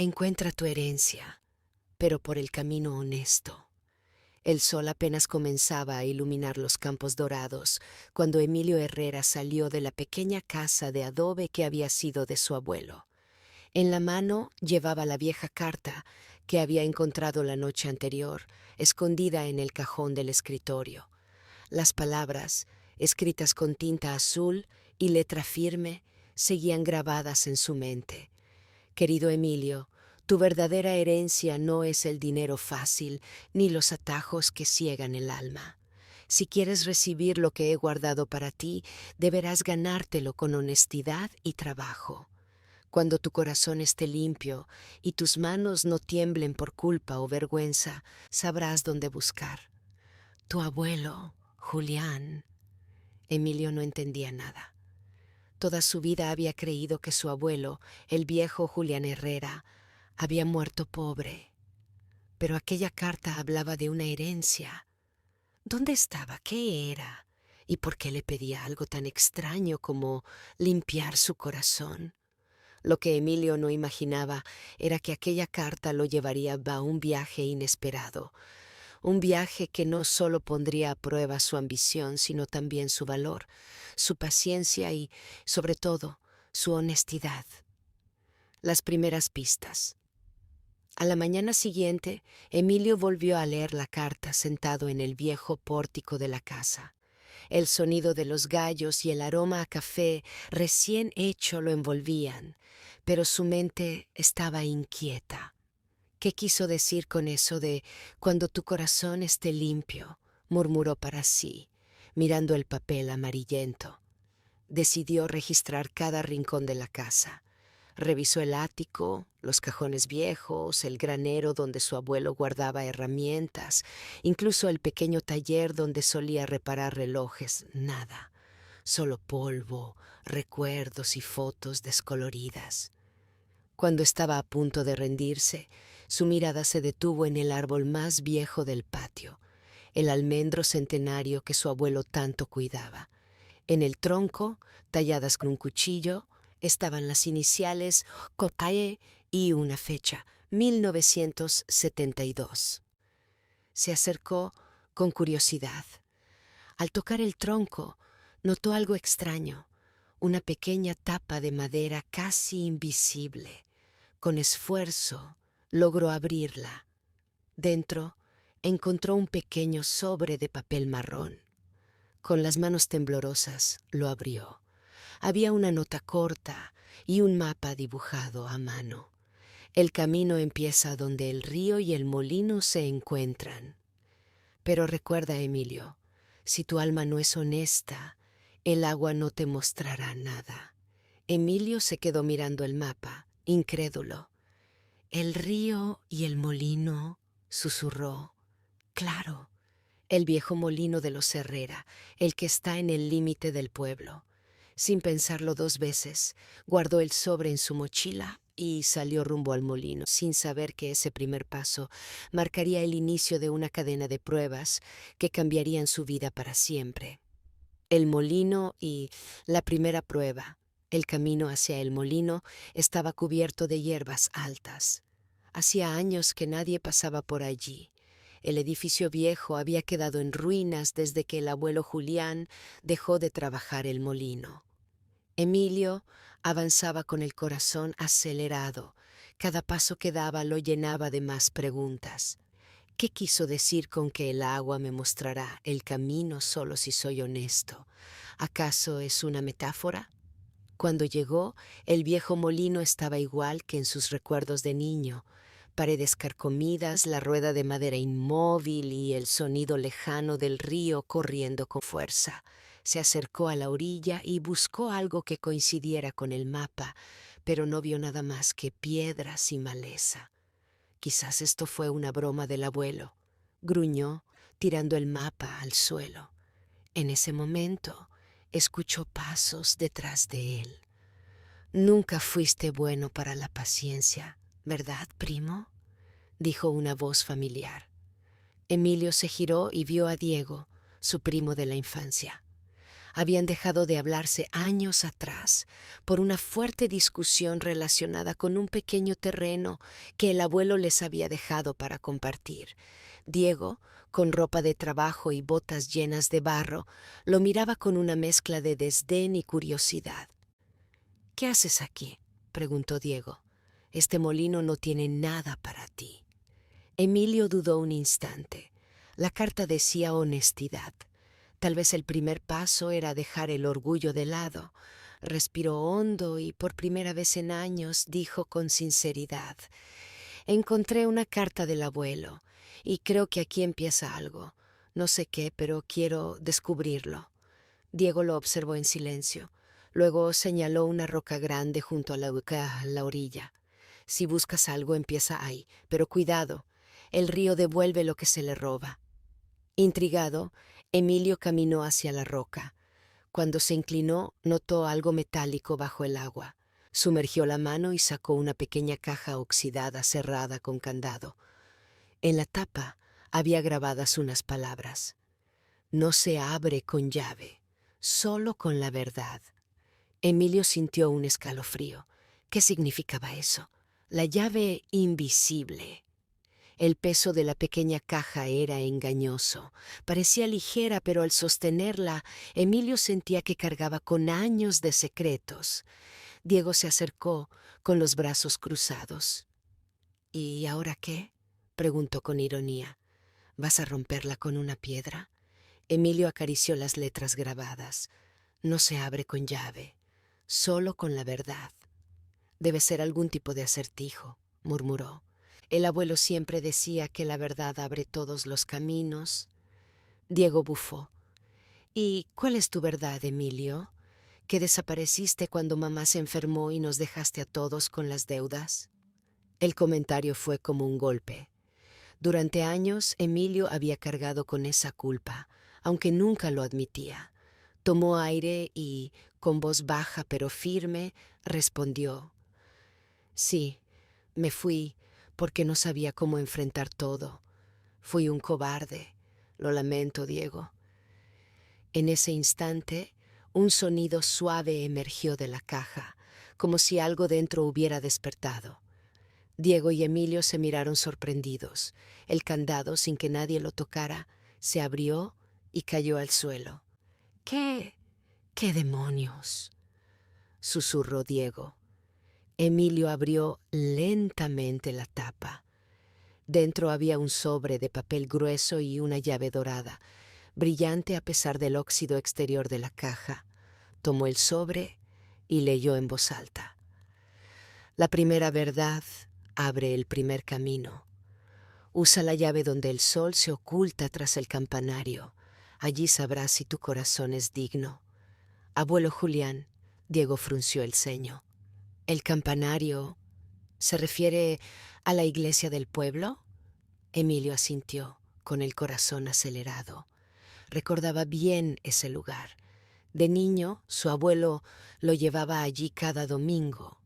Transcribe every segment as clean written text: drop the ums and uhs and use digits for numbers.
Encuentra tu herencia, pero por el camino honesto. El sol apenas comenzaba a iluminar los campos dorados cuando Emilio Herrera salió de la pequeña casa de adobe que había sido de su abuelo. En la mano llevaba la vieja carta que había encontrado la noche anterior, escondida en el cajón del escritorio. Las palabras, escritas con tinta azul y letra firme, seguían grabadas en su mente. Querido Emilio, tu verdadera herencia no es el dinero fácil ni los atajos que ciegan el alma. Si quieres recibir lo que he guardado para ti, deberás ganártelo con honestidad y trabajo. Cuando tu corazón esté limpio y tus manos no tiemblen por culpa o vergüenza, sabrás dónde buscar. Tu abuelo, Julián. Emilio no entendía nada. Toda su vida había creído que su abuelo, el viejo Julián Herrera, había muerto pobre. Pero aquella carta hablaba de una herencia. ¿Dónde estaba? ¿Qué era? ¿Y por qué le pedía algo tan extraño como limpiar su corazón? Lo que Emilio no imaginaba era que aquella carta lo llevaría a un viaje inesperado, un viaje que no solo pondría a prueba su ambición, sino también su valor, su paciencia y, sobre todo, su honestidad. Las primeras pistas. A la mañana siguiente, Emilio volvió a leer la carta sentado en el viejo pórtico de la casa. El sonido de los gallos y el aroma a café recién hecho lo envolvían, pero su mente estaba inquieta. ¿Qué quiso decir con eso de cuando tu corazón esté limpio? Murmuró para sí, mirando el papel amarillento. Decidió registrar cada rincón de la casa. Revisó el ático, los cajones viejos, el granero donde su abuelo guardaba herramientas, incluso el pequeño taller donde solía reparar relojes. Nada, solo polvo, recuerdos y fotos descoloridas. Cuando estaba a punto de rendirse, su mirada se detuvo en el árbol más viejo del patio, el almendro centenario que su abuelo tanto cuidaba. En el tronco, talladas con un cuchillo, estaban las iniciales Cotae y una fecha, 1972. Se acercó con curiosidad. Al tocar el tronco, notó algo extraño, una pequeña tapa de madera casi invisible. Con esfuerzo, logró abrirla. Dentro, encontró un pequeño sobre de papel marrón. Con las manos temblorosas, lo abrió. Había una nota corta y un mapa dibujado a mano. El camino empieza donde el río y el molino se encuentran. Pero recuerda, Emilio, si tu alma no es honesta, el agua no te mostrará nada. Emilio se quedó mirando el mapa, incrédulo. El río y el molino, susurró. Claro, el viejo molino de los Herrera, el que está en el límite del pueblo. Sin pensarlo dos veces, guardó el sobre en su mochila y salió rumbo al molino, sin saber que ese primer paso marcaría el inicio de una cadena de pruebas que cambiarían su vida para siempre. El molino y la primera prueba, el camino hacia el molino, estaba cubierto de hierbas altas. Hacía años que nadie pasaba por allí. El edificio viejo había quedado en ruinas desde que el abuelo Julián dejó de trabajar el molino. Emilio avanzaba con el corazón acelerado. Cada paso que daba lo llenaba de más preguntas. ¿Qué quiso decir con que el agua me mostrará el camino solo si soy honesto? ¿Acaso es una metáfora? Cuando llegó, el viejo molino estaba igual que en sus recuerdos de niño. Paredes carcomidas, la rueda de madera inmóvil y el sonido lejano del río corriendo con fuerza. Se acercó a la orilla y buscó algo que coincidiera con el mapa, pero no vio nada más que piedras y maleza. Quizás esto fue una broma del abuelo. Gruñó, tirando el mapa al suelo. En ese momento, escuchó pasos detrás de él. Nunca fuiste bueno para la paciencia, ¿verdad, primo?, dijo una voz familiar. Emilio se giró y vio a Diego, su primo de la infancia. Habían dejado de hablarse años atrás por una fuerte discusión relacionada con un pequeño terreno que el abuelo les había dejado para compartir. Diego, con ropa de trabajo y botas llenas de barro, lo miraba con una mezcla de desdén y curiosidad. «¿Qué haces aquí?», preguntó Diego. «Este molino no tiene nada para ti». Emilio dudó un instante. La carta decía honestidad. Tal vez el primer paso era dejar el orgullo de lado. Respiró hondo y por primera vez en años dijo con sinceridad: «Encontré una carta del abuelo y creo que aquí empieza algo. No sé qué, pero quiero descubrirlo». Diego lo observó en silencio. Luego señaló una roca grande junto a la orilla. «Si buscas algo, empieza ahí, pero cuidado. El río devuelve lo que se le roba». Intrigado, Emilio caminó hacia la roca. Cuando se inclinó, notó algo metálico bajo el agua. Sumergió la mano y sacó una pequeña caja oxidada cerrada con candado. En la tapa había grabadas unas palabras: «No se abre con llave, solo con la verdad». Emilio sintió un escalofrío. ¿Qué significaba eso? La llave invisible. El peso de la pequeña caja era engañoso. Parecía ligera, pero al sostenerla, Emilio sentía que cargaba con años de secretos. Diego se acercó con los brazos cruzados. «¿Y ahora qué?», preguntó con ironía. «¿Vas a romperla con una piedra?». Emilio acarició las letras grabadas. «No se abre con llave, solo con la verdad». «Debe ser algún tipo de acertijo», murmuró. «El abuelo siempre decía que la verdad abre todos los caminos». Diego bufó. «¿Y cuál es tu verdad, Emilio? ¿Que desapareciste cuando mamá se enfermó y nos dejaste a todos con las deudas?». El comentario fue como un golpe. Durante años Emilio había cargado con esa culpa, aunque nunca lo admitía. Tomó aire y, con voz baja pero firme, respondió: «Sí, me fui porque no sabía cómo enfrentar todo. Fui un cobarde. Lo lamento, Diego». En ese instante, un sonido suave emergió de la caja, como si algo dentro hubiera despertado. Diego y Emilio se miraron sorprendidos. El candado, sin que nadie lo tocara, se abrió y cayó al suelo. «¿Qué demonios?», susurró Diego. Emilio abrió lentamente la tapa. Dentro había un sobre de papel grueso y una llave dorada, brillante a pesar del óxido exterior de la caja. Tomó el sobre y leyó en voz alta: «La primera verdad abre el primer camino. Usa la llave donde el sol se oculta tras el campanario. Allí sabrás si tu corazón es digno». «Abuelo Julián», Diego frunció el ceño. «¿El campanario se refiere a la iglesia del pueblo?». Emilio asintió, con el corazón acelerado. Recordaba bien ese lugar. De niño, su abuelo lo llevaba allí cada domingo,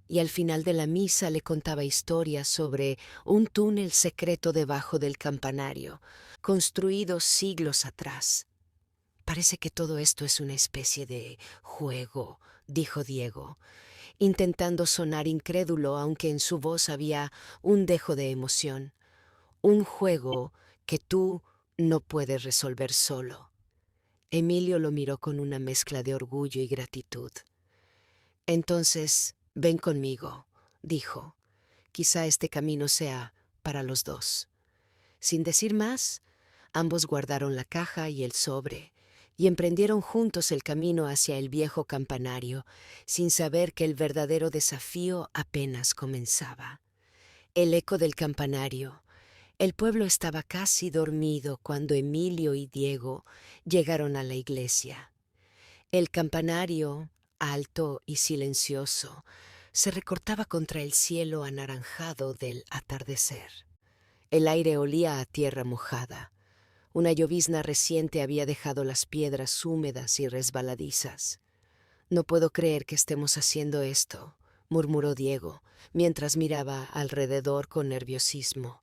y al final de la misa le contaba historias sobre un túnel secreto debajo del campanario, construido siglos atrás. «Parece que todo esto es una especie de juego», dijo Diego, intentando sonar incrédulo, aunque en su voz había un dejo de emoción. «Un juego que tú no puedes resolver solo». Emilio lo miró con una mezcla de orgullo y gratitud. «Entonces, ven conmigo», dijo. «Quizá este camino sea para los dos». Sin decir más, ambos guardaron la caja y el sobre y emprendieron juntos el camino hacia el viejo campanario, sin saber que el verdadero desafío apenas comenzaba. El eco del campanario. El pueblo estaba casi dormido cuando Emilio y Diego llegaron a la iglesia. El campanario, alto y silencioso, se recortaba contra el cielo anaranjado del atardecer. El aire olía a tierra mojada. Una llovizna reciente había dejado las piedras húmedas y resbaladizas. «No puedo creer que estemos haciendo esto», murmuró Diego, mientras miraba alrededor con nerviosismo.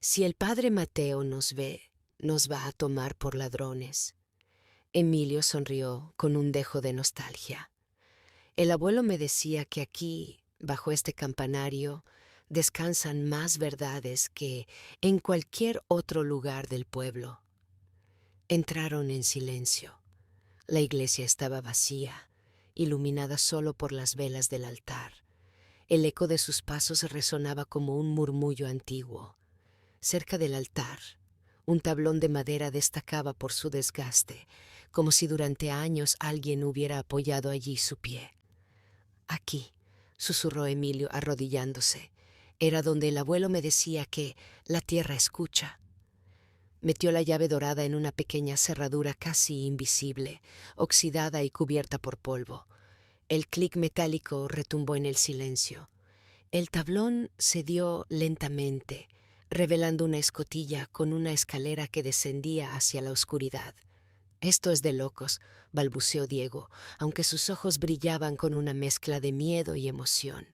«Si el padre Mateo nos ve, nos va a tomar por ladrones». Emilio sonrió con un dejo de nostalgia. El abuelo me decía que aquí, bajo este campanario, descansan más verdades que en cualquier otro lugar del pueblo. Entraron en silencio. La iglesia estaba vacía, iluminada solo por las velas del altar. El eco de sus pasos resonaba como un murmullo antiguo. Cerca del altar, un tablón de madera destacaba por su desgaste, como si durante años alguien hubiera apoyado allí su pie. Aquí, susurró Emilio arrodillándose, era donde el abuelo me decía que la tierra escucha. Metió la llave dorada en una pequeña cerradura casi invisible, oxidada y cubierta por polvo. El clic metálico retumbó en el silencio. El tablón cedió lentamente, revelando una escotilla con una escalera que descendía hacia la oscuridad. Esto es de locos, balbuceó Diego, aunque sus ojos brillaban con una mezcla de miedo y emoción.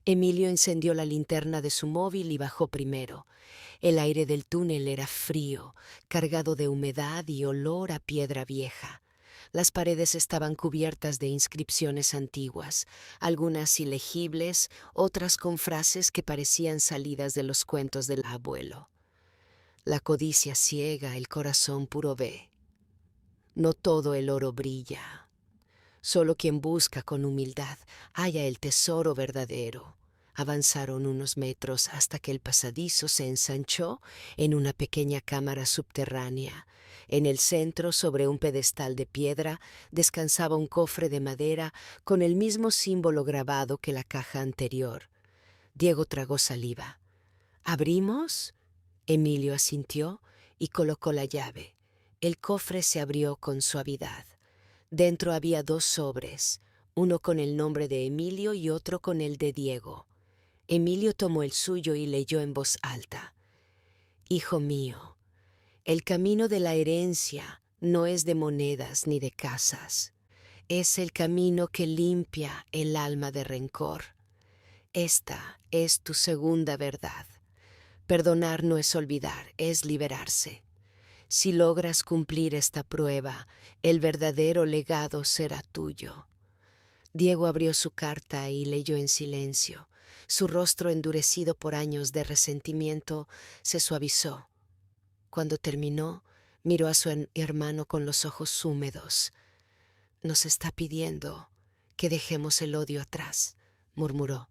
Emilio encendió la linterna de su móvil y bajó primero. El aire del túnel era frío, cargado de humedad y olor a piedra vieja. Las paredes estaban cubiertas de inscripciones antiguas, algunas ilegibles, otras con frases que parecían salidas de los cuentos del abuelo. La codicia ciega, el corazón puro ve. No todo el oro brilla. Solo quien busca con humildad halla el tesoro verdadero. Avanzaron unos metros hasta que el pasadizo se ensanchó en una pequeña cámara subterránea. En el centro, sobre un pedestal de piedra, descansaba un cofre de madera con el mismo símbolo grabado que la caja anterior. Diego tragó saliva. ¿Abrimos? Emilio asintió y colocó la llave. El cofre se abrió con suavidad. Dentro había 2 sobres, uno con el nombre de Emilio y otro con el de Diego. Emilio tomó el suyo y leyó en voz alta. Hijo mío, el camino de la herencia no es de monedas ni de casas. Es el camino que limpia el alma de rencor. Esta es tu segunda verdad. Perdonar no es olvidar, es liberarse. Si logras cumplir esta prueba, el verdadero legado será tuyo. Diego abrió su carta y leyó en silencio. Su rostro, endurecido por años de resentimiento, se suavizó. Cuando terminó, miró a su hermano con los ojos húmedos. Nos está pidiendo que dejemos el odio atrás, murmuró.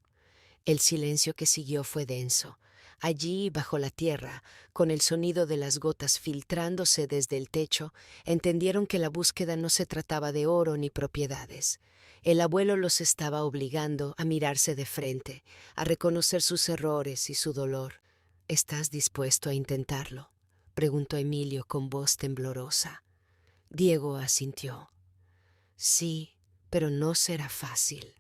El silencio que siguió fue denso. Allí, bajo la tierra, con el sonido de las gotas filtrándose desde el techo, entendieron que la búsqueda no se trataba de oro ni propiedades. El abuelo los estaba obligando a mirarse de frente, a reconocer sus errores y su dolor. ¿Estás dispuesto a intentarlo?, preguntó Emilio con voz temblorosa. Diego asintió. Sí, pero no será fácil.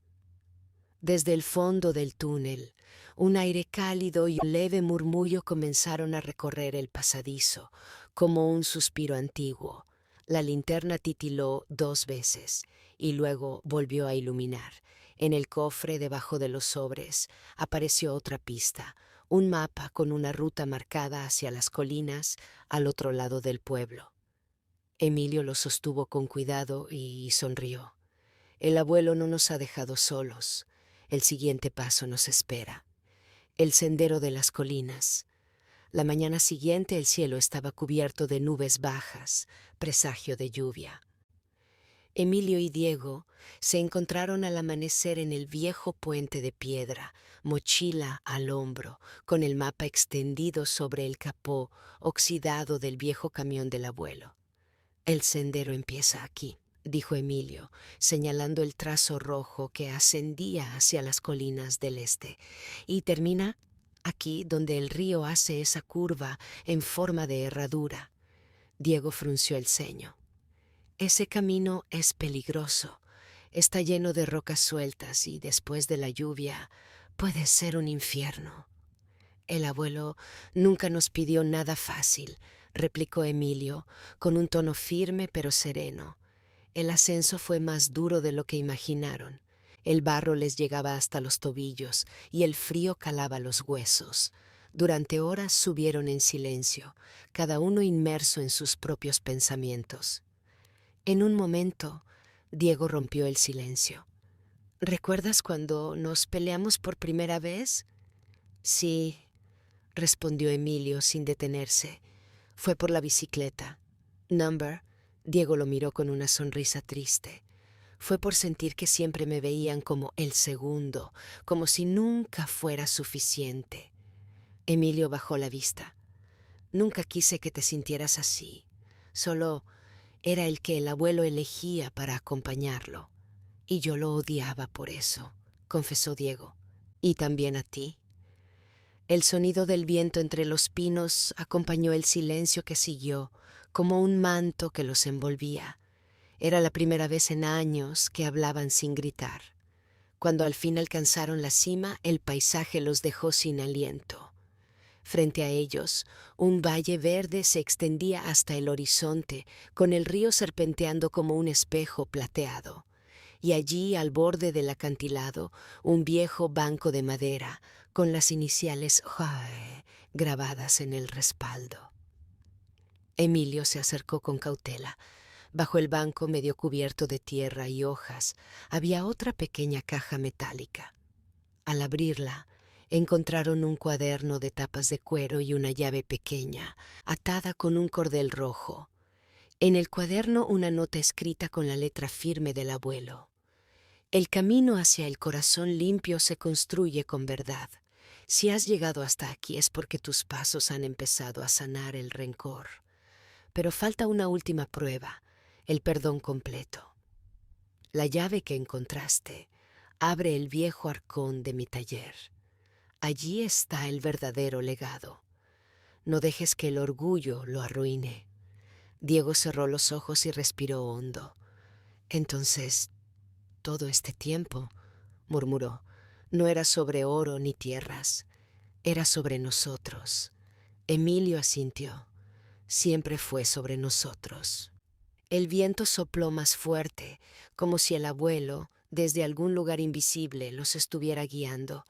Desde el fondo del túnel, un aire cálido y un leve murmullo comenzaron a recorrer el pasadizo, como un suspiro antiguo. La linterna titiló 2 veces y luego volvió a iluminar. En el cofre, debajo de los sobres, apareció otra pista, un mapa con una ruta marcada hacia las colinas al otro lado del pueblo. Emilio lo sostuvo con cuidado y sonrió. El abuelo no nos ha dejado solos. El siguiente paso nos espera. El sendero de las colinas. La mañana siguiente el cielo estaba cubierto de nubes bajas, presagio de lluvia. Emilio y Diego se encontraron al amanecer en el viejo puente de piedra, mochila al hombro, con el mapa extendido sobre el capó oxidado del viejo camión del abuelo. El sendero empieza aquí, dijo Emilio, señalando el trazo rojo que ascendía hacia las colinas del este, y termina aquí donde el río hace esa curva en forma de herradura. Diego frunció el ceño. Ese camino es peligroso, está lleno de rocas sueltas y después de la lluvia puede ser un infierno. El abuelo nunca nos pidió nada fácil, replicó Emilio, con un tono firme pero sereno. El ascenso fue más duro de lo que imaginaron. El barro les llegaba hasta los tobillos y el frío calaba los huesos. Durante horas subieron en silencio, cada uno inmerso en sus propios pensamientos. En un momento, Diego rompió el silencio. ¿Recuerdas cuando nos peleamos por primera vez? Sí, respondió Emilio sin detenerse. Fue por la bicicleta. Number, Diego lo miró con una sonrisa triste. Fue por sentir que siempre me veían como el segundo, como si nunca fuera suficiente. Emilio bajó la vista. Nunca quise que te sintieras así. Solo era el que el abuelo elegía para acompañarlo. Y yo lo odiaba por eso, confesó Diego. ¿Y también a ti? El sonido del viento entre los pinos acompañó el silencio que siguió, como un manto que los envolvía. Era la primera vez en años que hablaban sin gritar. Cuando al fin alcanzaron la cima, el paisaje los dejó sin aliento. Frente a ellos, un valle verde se extendía hasta el horizonte, con el río serpenteando como un espejo plateado. Y allí, al borde del acantilado, un viejo banco de madera, con las iniciales JAE grabadas en el respaldo. Emilio se acercó con cautela. Bajo el banco, medio cubierto de tierra y hojas, había otra pequeña caja metálica. Al abrirla, encontraron un cuaderno de tapas de cuero y una llave pequeña, atada con un cordel rojo. En el cuaderno una nota escrita con la letra firme del abuelo. El camino hacia el corazón limpio se construye con verdad. Si has llegado hasta aquí es porque tus pasos han empezado a sanar el rencor. Pero falta una última prueba, el perdón completo. La llave que encontraste abre el viejo arcón de mi taller. Allí está el verdadero legado. No dejes que el orgullo lo arruine. Diego cerró los ojos y respiró hondo. Entonces, todo este tiempo, murmuró, no era sobre oro ni tierras, era sobre nosotros. Emilio asintió. Siempre fue sobre nosotros. El viento sopló más fuerte, como si el abuelo, desde algún lugar invisible, los estuviera guiando,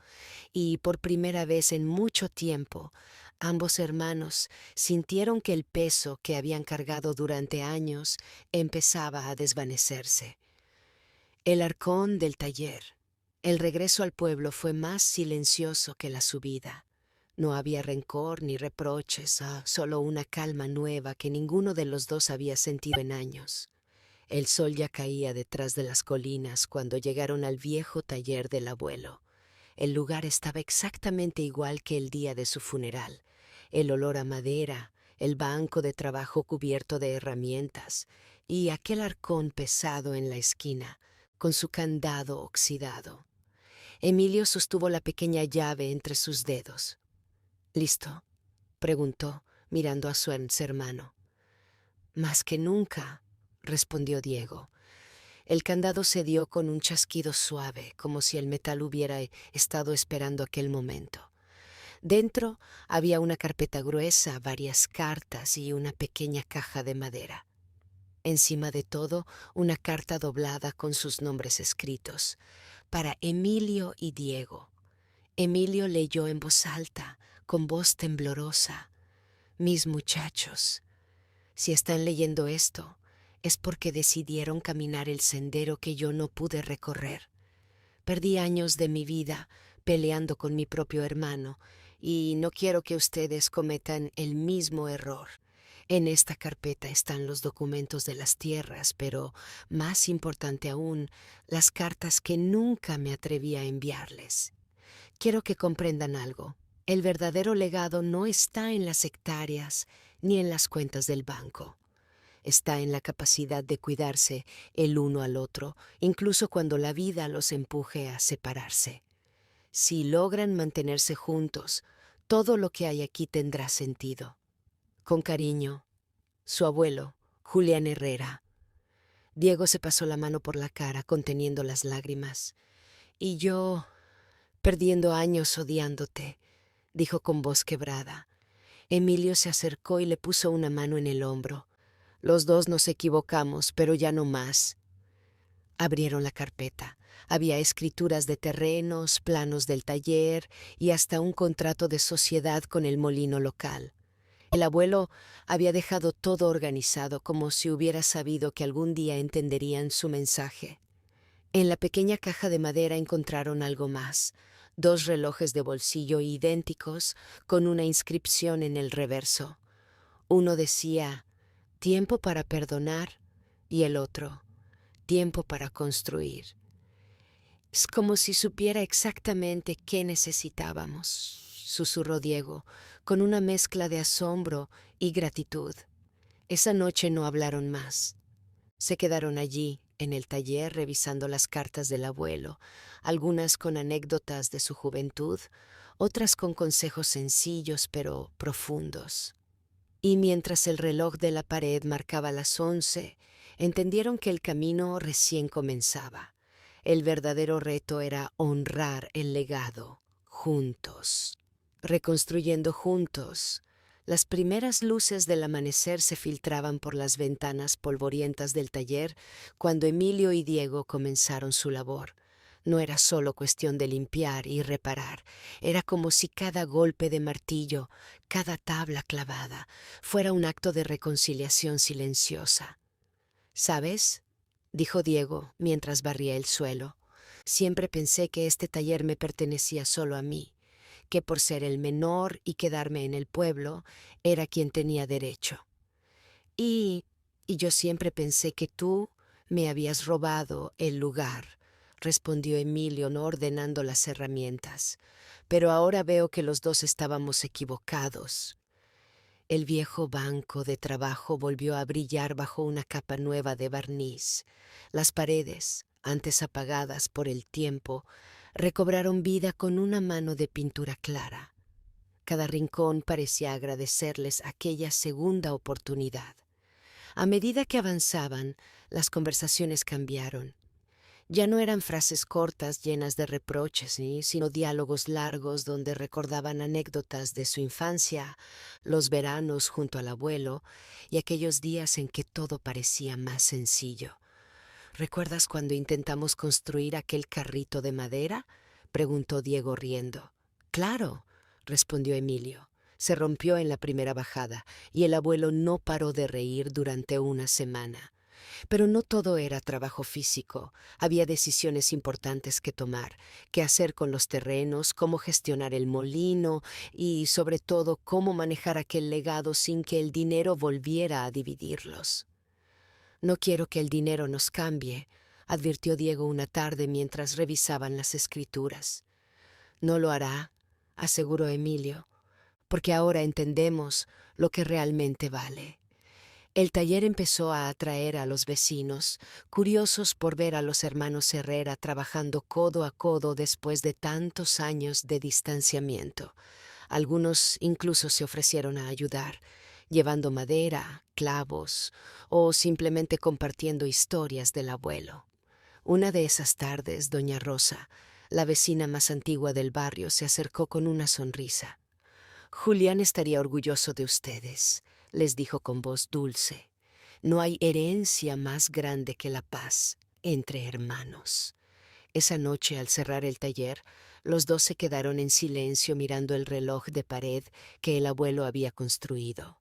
y por primera vez en mucho tiempo, ambos hermanos sintieron que el peso que habían cargado durante años empezaba a desvanecerse. El arcón del taller. El regreso al pueblo fue más silencioso que la subida. No había rencor ni reproches, solo una calma nueva que ninguno de los dos había sentido en años. El sol ya caía detrás de las colinas cuando llegaron al viejo taller del abuelo. El lugar estaba exactamente igual que el día de su funeral. El olor a madera, el banco de trabajo cubierto de herramientas y aquel arcón pesado en la esquina, con su candado oxidado. Emilio sostuvo la pequeña llave entre sus dedos. ¿Listo?, preguntó, mirando a su hermano. Más que nunca, respondió Diego. El candado cedió con un chasquido suave, como si el metal hubiera estado esperando aquel momento. Dentro había una carpeta gruesa, varias cartas y una pequeña caja de madera. Encima de todo, una carta doblada con sus nombres escritos. Para Emilio y Diego. Emilio leyó en voz alta, con voz temblorosa. Mis muchachos, si están leyendo esto, es porque decidieron caminar el sendero que yo no pude recorrer. Perdí años de mi vida peleando con mi propio hermano y no quiero que ustedes cometan el mismo error. En esta carpeta están los documentos de las tierras, pero, más importante aún, las cartas que nunca me atreví a enviarles. Quiero que comprendan algo. El verdadero legado no está en las hectáreas ni en las cuentas del banco. Está en la capacidad de cuidarse el uno al otro, incluso cuando la vida los empuje a separarse. Si logran mantenerse juntos, todo lo que hay aquí tendrá sentido. Con cariño, su abuelo, Julián Herrera. Diego se pasó la mano por la cara, conteniendo las lágrimas. Y yo, perdiendo años odiándote, dijo con voz quebrada. Emilio se acercó y le puso una mano en el hombro. Los dos nos equivocamos, pero ya no más. Abrieron la carpeta. Había escrituras de terrenos, planos del taller y hasta un contrato de sociedad con el molino local. El abuelo había dejado todo organizado como si hubiera sabido que algún día entenderían su mensaje. En la pequeña caja de madera encontraron algo más, 2 relojes de bolsillo idénticos con una inscripción en el reverso. Uno decía, tiempo para perdonar, y el otro, tiempo para construir. Es como si supiera exactamente qué necesitábamos, susurró Diego, con una mezcla de asombro y gratitud. Esa noche no hablaron más. Se quedaron allí, en el taller, revisando las cartas del abuelo, algunas con anécdotas de su juventud, otras con consejos sencillos pero profundos. Y mientras el reloj de la pared marcaba las 11, entendieron que el camino recién comenzaba. El verdadero reto era honrar el legado, juntos, reconstruyendo juntos. Las primeras luces del amanecer se filtraban por las ventanas polvorientas del taller cuando Emilio y Diego comenzaron su labor. No era solo cuestión de limpiar y reparar, era como si cada golpe de martillo, cada tabla clavada, fuera un acto de reconciliación silenciosa. ¿Sabes?, dijo Diego mientras barría el suelo. Siempre pensé que este taller me pertenecía solo a mí, que por ser el menor y quedarme en el pueblo, era quien tenía derecho. Y yo siempre pensé que tú me habías robado el lugar, respondió Emilio, no ordenando las herramientas. Pero ahora veo que los dos estábamos equivocados. El viejo banco de trabajo volvió a brillar bajo una capa nueva de barniz. Las paredes, antes apagadas por el tiempo, recobraron vida con una mano de pintura clara. Cada rincón parecía agradecerles aquella segunda oportunidad. A medida que avanzaban, las conversaciones cambiaron. Ya no eran frases cortas llenas de reproches, sino diálogos largos donde recordaban anécdotas de su infancia, los veranos junto al abuelo y aquellos días en que todo parecía más sencillo. ¿Recuerdas cuando intentamos construir aquel carrito de madera?, preguntó Diego riendo. Claro, respondió Emilio. Se rompió en la primera bajada y el abuelo no paró de reír durante una semana. Pero no todo era trabajo físico. Había decisiones importantes que tomar, qué hacer con los terrenos, cómo gestionar el molino y, sobre todo, cómo manejar aquel legado sin que el dinero volviera a dividirlos. No quiero que el dinero nos cambie, advirtió Diego una tarde mientras revisaban las escrituras. No lo hará, aseguró Emilio, porque ahora entendemos lo que realmente vale. El taller empezó a atraer a los vecinos, curiosos por ver a los hermanos Herrera trabajando codo a codo después de tantos años de distanciamiento. Algunos incluso se ofrecieron a ayudar, llevando madera, clavos o simplemente compartiendo historias del abuelo. Una de esas tardes, doña Rosa, la vecina más antigua del barrio, se acercó con una sonrisa. Julián estaría orgulloso de ustedes, les dijo con voz dulce. No hay herencia más grande que la paz entre hermanos. Esa noche, al cerrar el taller, los dos se quedaron en silencio mirando el reloj de pared que el abuelo había construido.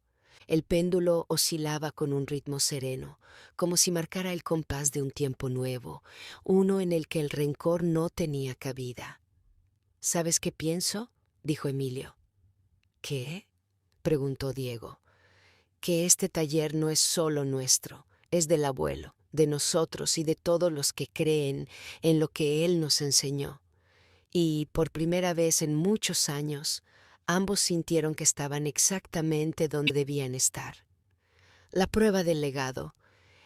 El péndulo oscilaba con un ritmo sereno, como si marcara el compás de un tiempo nuevo, uno en el que el rencor no tenía cabida. ¿Sabes qué pienso?, dijo Emilio. ¿Qué?, preguntó Diego. Que este taller no es solo nuestro, es del abuelo, de nosotros y de todos los que creen en lo que él nos enseñó. Y, por primera vez en muchos años, ambos sintieron que estaban exactamente donde debían estar. La prueba del legado.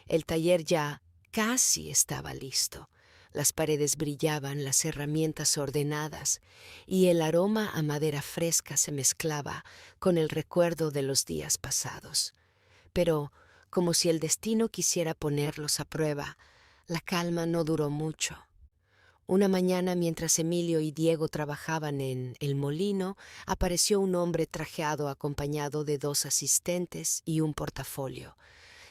El taller ya casi estaba listo. Las paredes brillaban, las herramientas ordenadas, y el aroma a madera fresca se mezclaba con el recuerdo de los días pasados. Pero, como si el destino quisiera ponerlos a prueba, la calma no duró mucho. Una mañana, mientras Emilio y Diego trabajaban en el molino, apareció un hombre trajeado acompañado de 2 asistentes y un portafolio.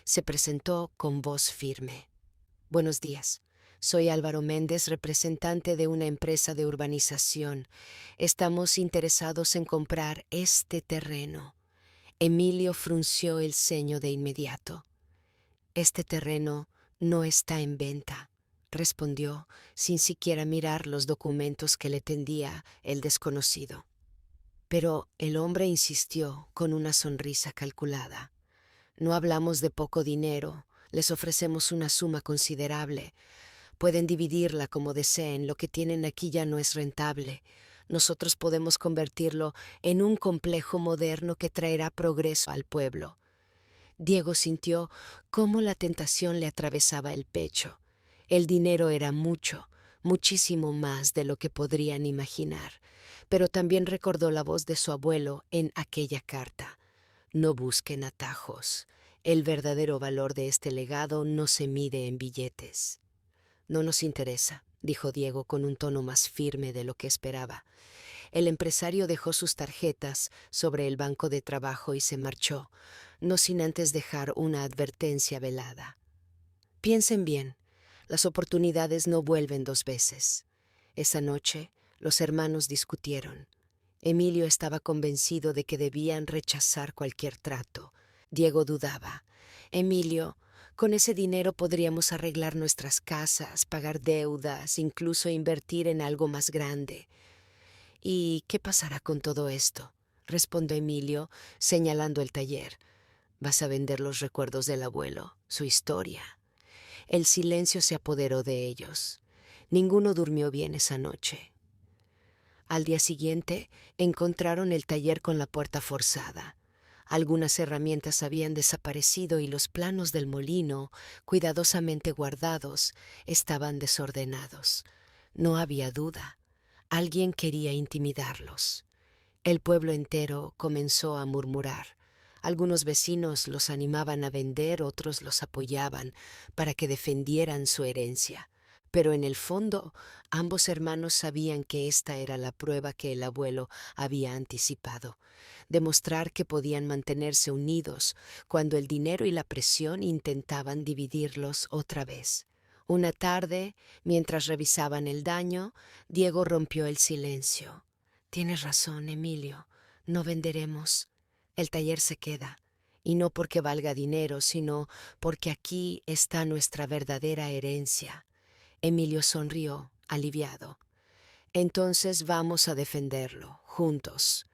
Se presentó con voz firme. Buenos días. Soy Álvaro Méndez, representante de una empresa de urbanización. Estamos interesados en comprar este terreno. Emilio frunció el ceño de inmediato. «Este terreno no está en venta», respondió, sin siquiera mirar los documentos que le tendía el desconocido. Pero el hombre insistió con una sonrisa calculada. «No hablamos de poco dinero, les ofrecemos una suma considerable. Pueden dividirla como deseen, lo que tienen aquí ya no es rentable. Nosotros podemos convertirlo en un complejo moderno que traerá progreso al pueblo». Diego sintió cómo la tentación le atravesaba el pecho. El dinero era mucho, muchísimo más de lo que podrían imaginar, pero también recordó la voz de su abuelo en aquella carta. «No busquen atajos. El verdadero valor de este legado no se mide en billetes». «No nos interesa», dijo Diego con un tono más firme de lo que esperaba. El empresario dejó sus tarjetas sobre el banco de trabajo y se marchó, no sin antes dejar una advertencia velada. «Piensen bien, las oportunidades no vuelven dos veces». Esa noche, los hermanos discutieron. Emilio estaba convencido de que debían rechazar cualquier trato. Diego dudaba. «Emilio, con ese dinero podríamos arreglar nuestras casas, pagar deudas, incluso invertir en algo más grande». «¿Y qué pasará con todo esto?», respondió Emilio, señalando el taller. «Vas a vender los recuerdos del abuelo, su historia». El silencio se apoderó de ellos. Ninguno durmió bien esa noche. Al día siguiente encontraron el taller con la puerta forzada. Algunas herramientas habían desaparecido y los planos del molino, cuidadosamente guardados, estaban desordenados. No había duda. Alguien quería intimidarlos. El pueblo entero comenzó a murmurar. Algunos vecinos los animaban a vender, otros los apoyaban para que defendieran su herencia. Pero en el fondo, ambos hermanos sabían que esta era la prueba que el abuelo había anticipado: demostrar que podían mantenerse unidos cuando el dinero y la presión intentaban dividirlos otra vez. Una tarde, mientras revisaban el daño, Diego rompió el silencio. «Tienes razón, Emilio, no venderemos. El taller se queda, y no porque valga dinero, sino porque aquí está nuestra verdadera herencia». Emilio sonrió, aliviado. «Entonces vamos a defenderlo, juntos».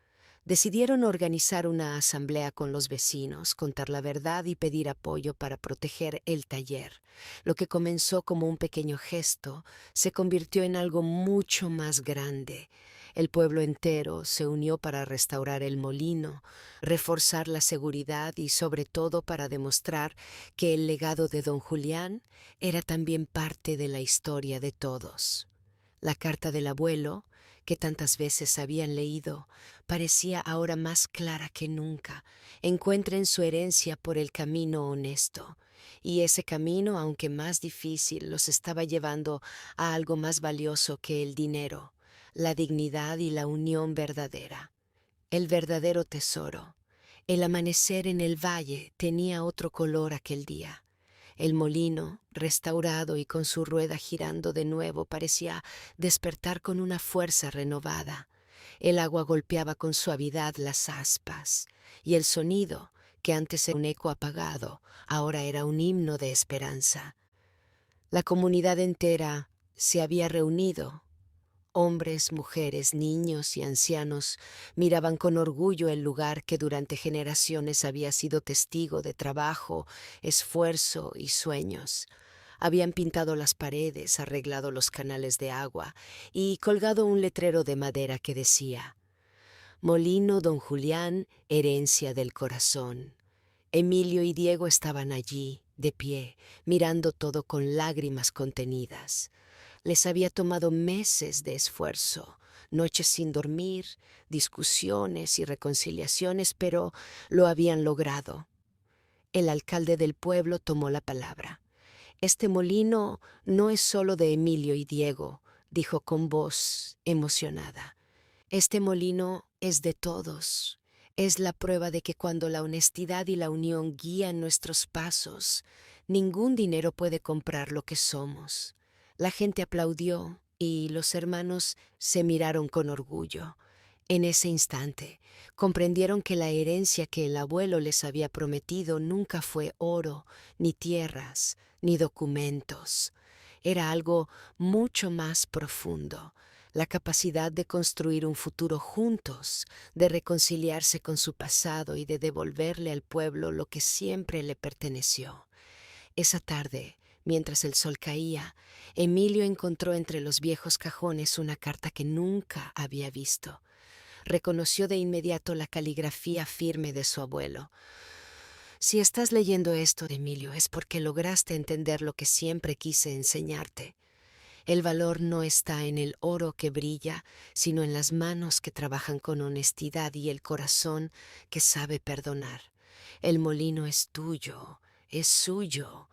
Decidieron organizar una asamblea con los vecinos, contar la verdad y pedir apoyo para proteger el taller. Lo que comenzó como un pequeño gesto se convirtió en algo mucho más grande. El pueblo entero se unió para restaurar el molino, reforzar la seguridad y sobre todo para demostrar que el legado de don Julián era también parte de la historia de todos. La carta del abuelo, que tantas veces habían leído, parecía ahora más clara que nunca. Encuentren su herencia por el camino honesto. Y ese camino, aunque más difícil, los estaba llevando a algo más valioso que el dinero: la dignidad y la unión verdadera. El verdadero tesoro. El amanecer en el valle tenía otro color aquel día. El molino, restaurado y con su rueda girando de nuevo, parecía despertar con una fuerza renovada. El agua golpeaba con suavidad las aspas, y el sonido, que antes era un eco apagado, ahora era un himno de esperanza. La comunidad entera se había reunido. Hombres, mujeres, niños y ancianos miraban con orgullo el lugar que durante generaciones había sido testigo de trabajo, esfuerzo y sueños. Habían pintado las paredes, arreglado los canales de agua y colgado un letrero de madera que decía: «Molino Don Julián, herencia del corazón». Emilio y Diego estaban allí, de pie, mirando todo con lágrimas contenidas. Les había tomado meses de esfuerzo, noches sin dormir, discusiones y reconciliaciones, pero lo habían logrado. El alcalde del pueblo tomó la palabra. «Este molino no es solo de Emilio y Diego», dijo con voz emocionada. «Este molino es de todos. Es la prueba de que cuando la honestidad y la unión guían nuestros pasos, ningún dinero puede comprar lo que somos». La gente aplaudió y los hermanos se miraron con orgullo. En ese instante, comprendieron que la herencia que el abuelo les había prometido nunca fue oro, ni tierras, ni documentos. Era algo mucho más profundo, la capacidad de construir un futuro juntos, de reconciliarse con su pasado y de devolverle al pueblo lo que siempre le perteneció. Esa tarde, mientras el sol caía, Emilio encontró entre los viejos cajones una carta que nunca había visto. Reconoció de inmediato la caligrafía firme de su abuelo. Si estás leyendo esto, Emilio, es porque lograste entender lo que siempre quise enseñarte. El valor no está en el oro que brilla, sino en las manos que trabajan con honestidad y el corazón que sabe perdonar. El molino es tuyo, es suyo,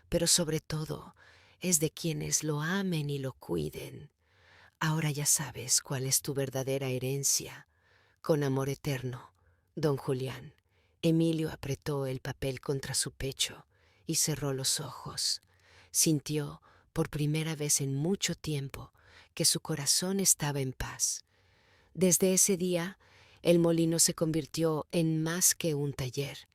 pero sobre todo es de quienes lo amen y lo cuiden. Ahora ya sabes cuál es tu verdadera herencia. Con amor eterno, don Julián. Emilio apretó el papel contra su pecho y cerró los ojos. Sintió, por primera vez en mucho tiempo, que su corazón estaba en paz. Desde ese día, el molino se convirtió en más que un taller.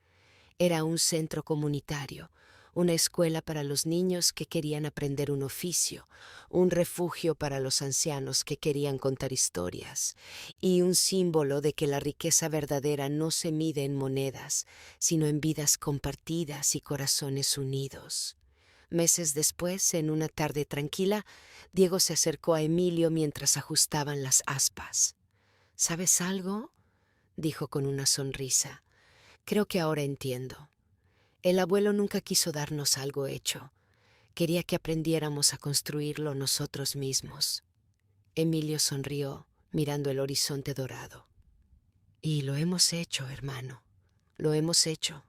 Era un centro comunitario, una escuela para los niños que querían aprender un oficio, un refugio para los ancianos que querían contar historias, y un símbolo de que la riqueza verdadera no se mide en monedas, sino en vidas compartidas y corazones unidos. Meses después, en una tarde tranquila, Diego se acercó a Emilio mientras ajustaban las aspas. ¿Sabes algo?, dijo con una sonrisa. Creo que ahora entiendo. El abuelo nunca quiso darnos algo hecho. Quería que aprendiéramos a construirlo nosotros mismos. Emilio sonrió, mirando el horizonte dorado. Y lo hemos hecho, hermano. Lo hemos hecho.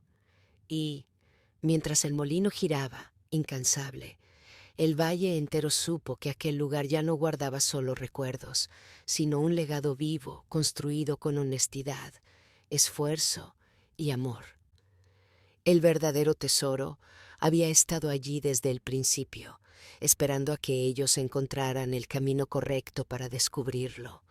Y, mientras el molino giraba, incansable, el valle entero supo que aquel lugar ya no guardaba solo recuerdos, sino un legado vivo, construido con honestidad, esfuerzo y amor. El verdadero tesoro había estado allí desde el principio, esperando a que ellos encontraran el camino correcto para descubrirlo.